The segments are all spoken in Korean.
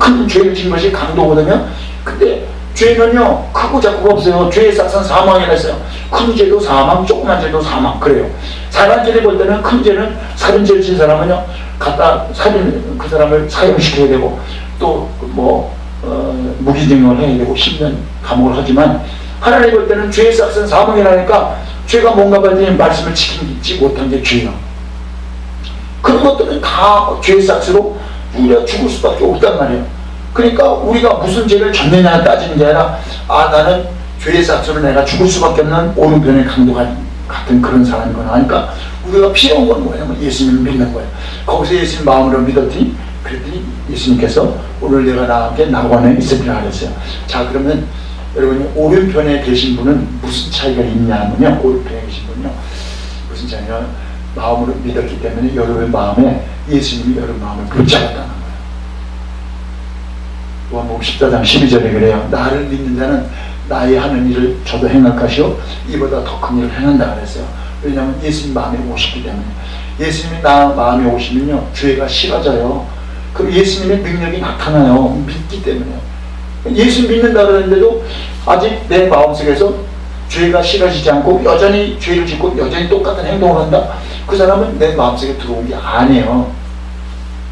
큰 죄를 진 것이 강도거든요. 근데 죄는요 크고 작고가 없어요. 죄의 싹은 사망이라 했어요. 큰 죄도 사망, 조그만 죄도 사망. 그래요. 사람들이 볼 때는 큰 죄는 살인죄를 진 사람은요 갖다 살인 그 사람을 사형시켜야 되고 또 뭐 무기징역을 해야 되고 10년 감옥을 하지만, 하나님 볼 때는 죄의 싹은 사망이라니까 죄가 뭔가 봤더니 말씀을 지키지 못한 게 죄야. 그런 것들은 다 죄의 싹으로 우리가 죽을 수밖에 없단 말이에요. 그러니까 우리가 무슨 죄를 졌느냐 따지는 게 아니라, 나는 죄의 싹으로 내가 죽을 수밖에 없는 오른편의 강도가 같은 그런 사람이구나 하니까 우리가 필요한 건 뭐냐면 예수님을 믿는 거예요. 거기서 예수님 마음으로 믿었더니, 그랬더니 예수님께서 오늘 내가 나에게 낙원에 있으리라 그랬어요. 자, 그러면 여러분이 오른편에 계신 분은 무슨 차이가 있냐면요, 오른편에 계신 분은요 무슨 차이냐, 마음으로 믿었기 때문에 여러분의 마음에 예수님이 여러분 마음을 붙잡았다는 거예요. 요한복음 14장 12절에 그래요. 나를 믿는 자는 나의 하는 일을 저도 행할 것이요 이보다 더 큰 일을 행한다 그랬어요. 왜냐하면 예수님 마음에 오셨기 때문에. 예수님이 나 마음에 오시면요 죄가 싫어져요. 그럼 예수님의 능력이 나타나요. 믿기 때문에. 예수 믿는다 그러는데도 아직 내 마음속에서 죄가 싫어지지 않고 여전히 죄를 짓고 여전히 똑같은 행동을 한다? 그 사람은 내 마음속에 들어온 게 아니에요.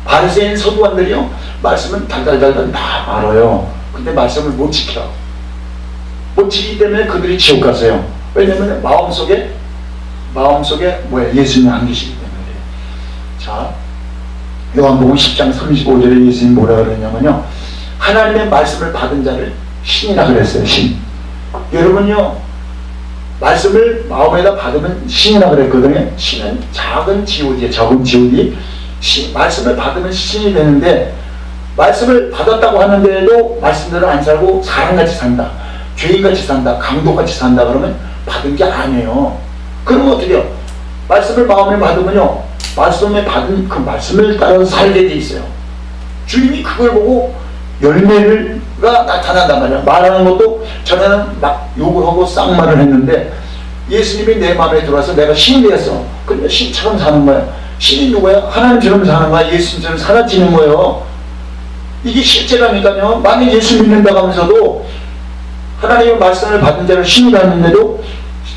바리새인 서기관들이요 말씀은 달달달달 다 알아요. 근데 말씀을 못 지켜. 못 지키기 때문에 그들이 지옥 갔어요. 왜냐면 마음속에 뭐야, 예수님이 안 계시기 때문에. 자, 요한복음 10장 35절에 예수님이 뭐라 그러냐면요, 하나님의 말씀을 받은 자를 신이라 그랬어요. 신. 여러분요 말씀을 마음에다 받으면 신이라 그랬거든요. 신은 작은 god이에요. 적은 god. 말씀을 받으면 신이 되는데, 말씀을 받았다고 하는데도 말씀대로 안 살고 사람같이 산다, 죄인같이 산다, 강도같이 산다 그러면 받은 게 아니에요. 그러면 어떻게 해요? 말씀을 마음에 받으면요 말씀에 받은 그 말씀을 따라서 살게 돼 있어요. 주님이 그걸 보고 열매가 나타난단 말이에요. 말하는 것도 전에는 막 욕을 하고 쌍말을 했는데 예수님이 내 마음에 들어와서 내가 신이 되었어. 그러면 신처럼 사는 거예요. 신이 누구야? 하나님처럼 사는 거야. 예수님처럼 살아지는 거예요. 이게 실제라니까요. 만약 예수 믿는다고 하면서도 하나님의 말씀을 받은 자를 신이라 했는데도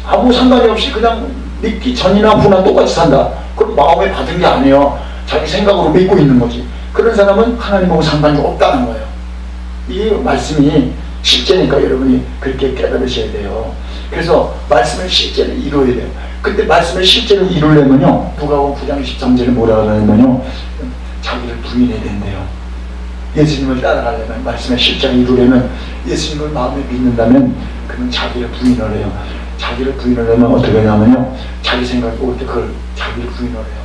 아무 상관이 없이 그냥 믿기 전이나 후나 똑같이 산다. 그럼 마음에 받은 게 아니에요. 자기 생각으로 믿고 있는 거지. 그런 사람은 하나님하고 상관이 없다는 거예요. 이 말씀이 실제니까 여러분이 그렇게 깨달으셔야 돼요. 그래서 말씀을 실제로 이루어야 돼요. 근데 말씀을 실제로 이루려면요 누가복음 9장 13절에 뭐라 그러냐면요 자기를 부인해야 된대요. 예수님을 따라가려면, 말씀을 실제로 이루려면, 예수님을 마음에 믿는다면 그는 자기를 부인을 해요. 자기를 부인을 하면 어떻게 하냐면요 자기 생각이 올 때 그걸 자기를 부인을 해요.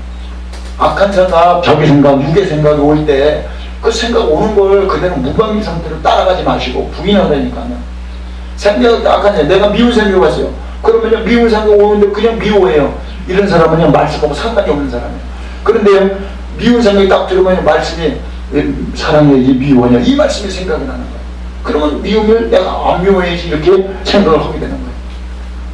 악한 생각, 자기 생각, 육의 생각이 올 때 그 생각 오는 걸 그대로 무방비 상태로 따라가지 마시고 부인하라니까요. 생각이 악한 생각, 내가 미운 생각이 왔어요. 그러면요 미운 생각 오는데 그냥 미워해요. 이런 사람은요 말씀하고 상관이 없는 사람이에요. 그런데요 미운 생각이 딱 들으면 말씀이 사랑해 이 미워하냐 이 말씀이 생각이 나는 거예요. 그러면 미움을 내가 안 미워해야지 이렇게 생각을 하게 되는 거예요.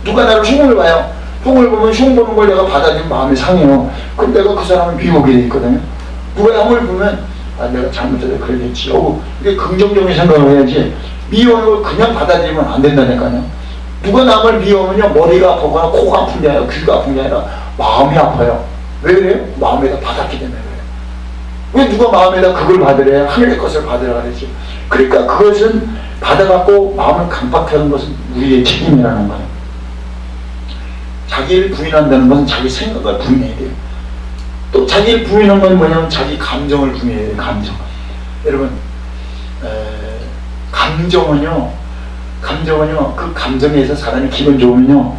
누가 나를 흉을 봐요. 흉을 보면 흉 보는 걸 내가 받아들이면 마음이 상해요. 그럼 내가 그 사람을 미워하게 돼 있거든요. 누가 형을 보면 내가 잘못해서 그러겠지. 이게 긍정적인 생각을 해야지 미워하는 걸 그냥 받아들이면 안 된다니까요. 누가 남을 미워하면요 머리가 아프거나 코가 아픈 게 아니라 귀가 아픈 게 아니라 마음이 아파요. 왜 그래요? 마음에다 받았기 때문에 그래요. 왜 누가 마음에다 그걸 받으래요? 하늘의 것을 받으라 그랬지. 그러니까 그것은 받아갖고 마음을 강박하게 하는 것은 우리의 책임이라는 거예요. 자기를 부인한다는 것은 자기 생각을 부인해야 돼요. 또 자기를 부인하는 건 뭐냐면 자기 감정을 부인해야 돼요. 감정. 여러분 감정은요 그 감정에서 사람이 기분 좋으면요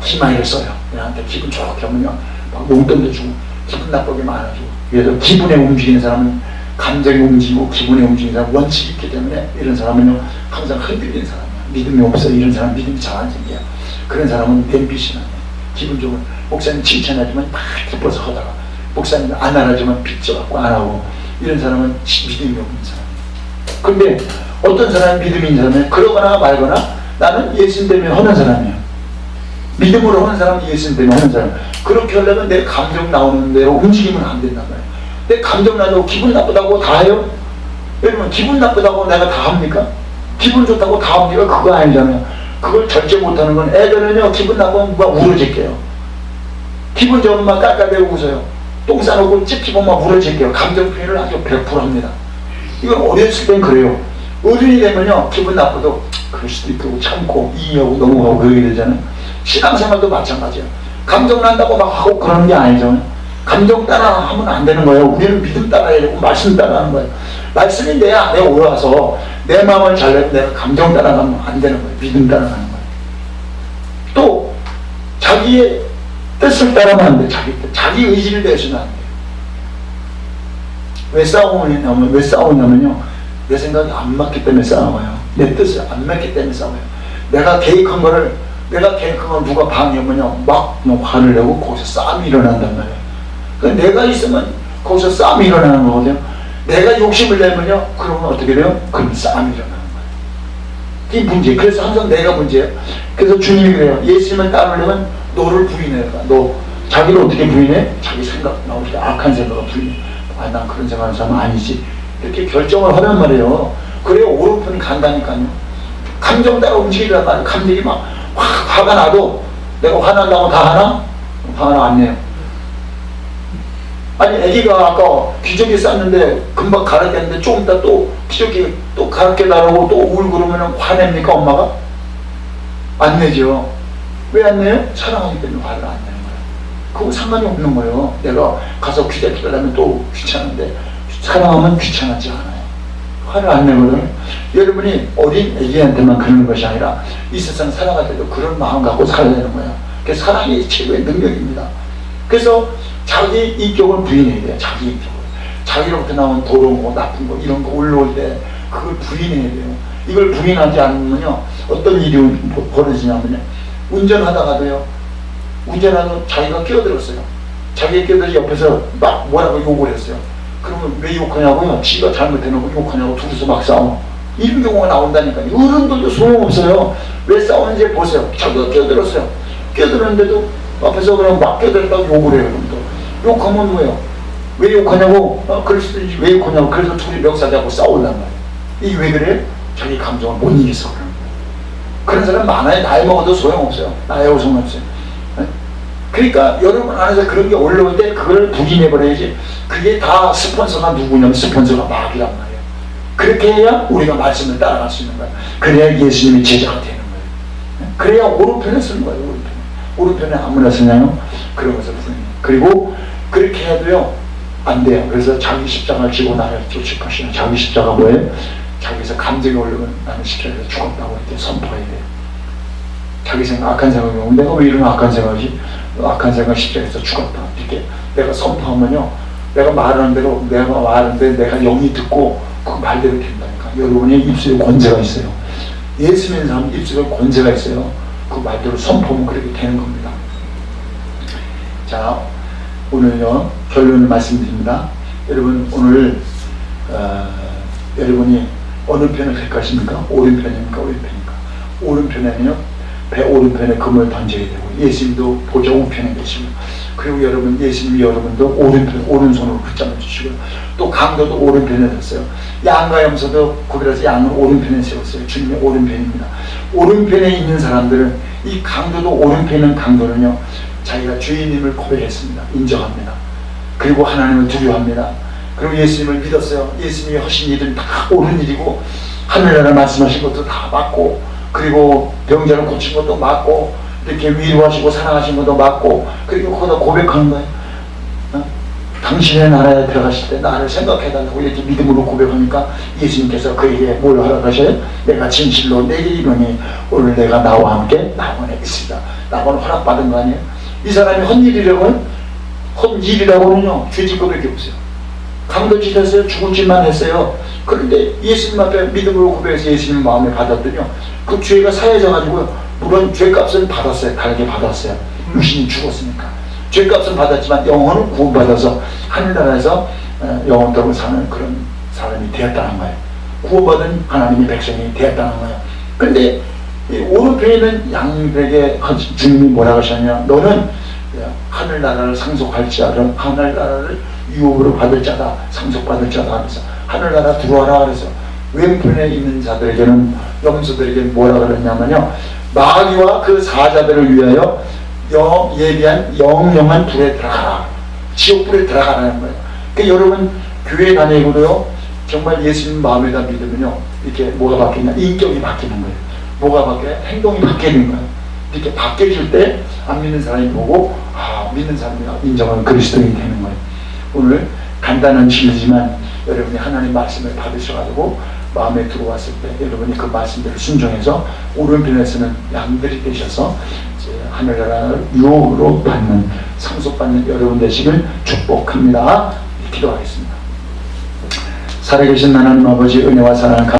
기마이를 써요. 나한테 기분 좋게 하면요 막 용돈도 주고 기분 나쁘게 말아주고. 그래서 기분에 움직이는 사람은 감정이 움직이고 기분에 움직이는 사람은 원칙이 있기 때문에 이런 사람은요 항상 흔들리는 사람이야. 믿음이 없어. 이런 사람 믿음이 잘안 생겨요. 그런 사람은 뱀빛이 나요. 기분 좋으면 목사님 칭찬하지만 막 기뻐서 하다가 목사님 안 알아주면 빚져갖고 안 하고. 이런 사람은 믿음이 없는 사람이에요. 근데 어떤 사람이 믿음이 있는 사람은 그러거나 말거나 나는 예수님 때문에 하는 사람이에요. 믿음으로 하는 사람은 예수님 때문에 하는 사람. 그렇게 하려면 내 감정 나오는 대로 움직이면 안 된단 말이에요. 내 감정 나도 기분 나쁘다고 다 해요? 여러분 기분 나쁘다고 내가 다 합니까? 기분 좋다고 다 합니까? 그거 아니잖아요. 그걸 절제 못하는 건 애들은요 기분 나쁘면 막 울어질게요. 기분 좋으면 막 깔깔대고 웃어요. 똥 싸놓고 찝찝하면 막 울어질게요. 감정 표현을 아주 100% 합니다. 이건 어렸을 땐 그래요. 어른이 되면요 기분 나쁘도 그럴 수도 있고 참고 이해하고 넘어가고 그러게 되잖아요. 신앙생활도 마찬가지예요. 감정 난다고 막 하고 그러는 게 아니죠. 감정 따라 하면 안 되는 거예요. 우리는 믿음 따라야 되고 말씀 따라하는 거예요. 말씀이 내 안에 올라와서 내 마음을 잘 내고 내가 감정 따라가면 안 되는 거예요. 믿음 따라가는 거예요. 또 자기의 뜻을 따라가면 안 돼요. 자기 의지를 내서는 안 돼요. 왜 싸우냐면요 내 생각이 안 맞기 때문에 싸워요. 내 뜻이 안 맞기 때문에 싸워요. 내가 계획한 걸 누가 방해하면요 막 화를 내고 거기서 싸움이 일어난단 말이에요. 그러니까 내가 있으면 거기서 싸움이 일어나는 거거든요. 내가 욕심을 내면요 그러면 어떻게 돼요? 그럼 싸움이 일어나는 거예요. 이게 문제. 그래서 항상 내가 문제예요. 그래서 주님이 그래요. 예수님을 따르려면 너를 부인해야 돼. 너 자기를 어떻게 부인해? 자기 생각 나올 때 악한 생각을 부인해. 아, 난 그런 생각하는 사람 아니지. 이렇게 결정을 하란 말이에요. 그래야 오른편이 간다니까요. 감정 따라 움직이란 말이에요. 감정이 막 화가 나도 내가 화난다고 다 하나? 화가 안 내요. 아니 애기가 아까 기저귀 쌌는데 금방 갈아꼈는데 조금 있다 또 기저귀 또 갈아껴달라고 또 울고 그러면 화냅니까 엄마가? 안 내죠. 왜 안 내요? 사랑하기 때문에 화를 안 내는 거예요. 그거 상관이 없는 거예요. 내가 가서 기다리려면 또 귀찮은데 사랑하면 귀찮아지 않아요. 화를 안 내거든요. 여러분이 어린 애기한테만 그러는 것이 아니라 이 세상 살아갈 때도 그런 마음 갖고 살아야 되는 거예요. 그래서 사랑이 최고의 능력입니다. 그래서 자기 인격을 부인해야 돼요. 자기 인격을. 자기로부터 나온 더러운 거, 나쁜 거, 이런 거 올라올 때 그걸 부인해야 돼요. 이걸 부인하지 않으면요 어떤 일이 벌어지냐면요 운전하다가도요 운전하다 자기가 끼어들었어요. 자기가 끼어들어서 옆에서 막 뭐라고 욕을 했어요. 그러면 왜 욕하냐고요? 지가 잘못해놓고 욕하냐고 둘이서 막 싸워. 이런 경우가 나온다니까요. 어른들도 소용없어요. 왜 싸우는지 보세요. 자기가 끼어들었어요. 끼어들었는데도 앞에서 그냥 막 끼어들었다고 욕을 해요. 그럼 또 욕하면 뭐예요? 왜 욕하냐고? 그럴 수도 있지. 왜 욕하냐고? 그래서 둘이 멱살잡고 싸울란 말이에요. 이게 왜 그래? 자기 감정을 못 이겨서 그런 거예요. 그런 사람 많아요. 나이 먹어도 소용없어요. 나이하고 소용없어요. 그러니까 여러분 안에서 그런 게 올라올 때 그걸 부인해버려야지. 그게 다 스폰서가 누구냐면 스폰서가 마귀란 말이에요. 그렇게 해야 우리가 말씀을 따라갈 수 있는 거예요. 그래야 예수님의 제자가 되는 거예요. 그래야 오른편에 쓰는 거예요. 오른편에 아무나 쓰냐요? 그러면서 부인해요. 그리고 그렇게 해도요 안 돼요. 그래서 자기 십자가를 지고 나를 쫓을 것이냐. 자기 십자가 뭐예요? 자기에서 감정이 올라오면 나는 십자가에서 죽었다고 이렇게 선포해야 돼요. 자기 생각, 악한 생각이 오면 내가 왜 이런 악한 생각이지? 악한 생각 십자가에서 죽었다. 이렇게 내가 선포하면요. 내가 말하는 대로 내가 말하는데 내가 영이 듣고 그 말대로 된다니까. 여러분의 입술에 권세가 있어요. 예수 믿는 사람 입술에 권세가 있어요. 그 말대로 선포하면 그렇게 되는 겁니다. 자, 오늘요 결론을 말씀드립니다. 여러분 오늘 여러분이 어느 편을 택하십니까? 오른편입니까? 왼편입니까? 오른편에는요 배 오른편에 금을 던져야 되고 예수님도 보좌 우편에 계시고 그리고 여러분 예수님이 여러분도 오른편 오른손으로 붙잡아 주시고 또 강도도 오른편에 섰어요. 양과 염소도 구별해서 양을 오른편에 세웠어요. 주님의 오른편입니다. 오른편에 있는 사람들은 이 강도도 오른편에 있는 강도는요 자기가 주인님을 고백했습니다. 인정합니다. 그리고 하나님을 두려워합니다. 그리고 예수님을 믿었어요. 예수님이 하신 일은 다 옳은 일이고 하늘나라 말씀하신 것도 다 맞고 그리고 병자를 고친 것도 맞고 이렇게 위로하시고 사랑하신 것도 맞고 그리고 거기다 고백하는 거예요. 당신의 나라에 들어가실 때 나를 생각해달라고 이렇게 믿음으로 고백하니까 예수님께서 그에게 뭘 허락하셔요? 내가 진실로 내게 이르노니 오늘 내가 나와 함께 낙원에 있으리라. 낙원 허락받은 거 아니에요? 이 사람이 헛일이라고요? 헛일이라고는요 죄짓 거밖에 없어요. 강도짓 했어요. 죽을 짓만 했어요. 그런데 예수님 앞에 믿음으로 고백해서 예수님 마음에 받았더니요 그 죄가 사해져가지고요 물론 죄값은 받았어요. 달게 받았어요. 유신이 죽었으니까 죄값은 받았지만 영혼은 구원받아서 하늘나라에서 영원토록 사는 그런 사람이 되었다는 거예요. 구원받은 하나님의 백성이 되었다는 거예요. 근데 이 오른편에 있는 양에게 주님이 뭐라고 하셨냐, 너는 하늘나라를 상속할지라도 하늘나라를 유업으로 받을 자다, 상속받을 자다 하면서 하늘나라 들어와라 그래서 왼편에 있는 자들에게는 염소들에게 뭐라 그랬냐면요, 마귀와 그 사자들을 위하여 예비한 영영한 불에 들어가라, 지옥불에 들어가라는 거예요. 그러니까 여러분 교회 다니고도요 정말 예수님 마음에다 믿으면요 이렇게 뭐가 바뀌냐, 인격이 바뀌는 거예요. 뭐가 바뀌어요? 행동이 바뀌는 거예요. 이렇게 바뀌어질 때 안 믿는 사람이 보고 믿는 사람이 인정하는 그리스도인이 되는 거예요. 오늘 간단한 진리지만 여러분이 하나님 말씀을 받으셔가지고 마음에 들어왔을 때 여러분이 그 말씀대로 순종해서 오른편에서는 양들이 되셔서 하늘나라를 유혹으로 받는, 상속받는 여러분 되시길 축복합니다. 기도하겠습니다. 살아계신 하나님 아버지, 은혜와 사랑을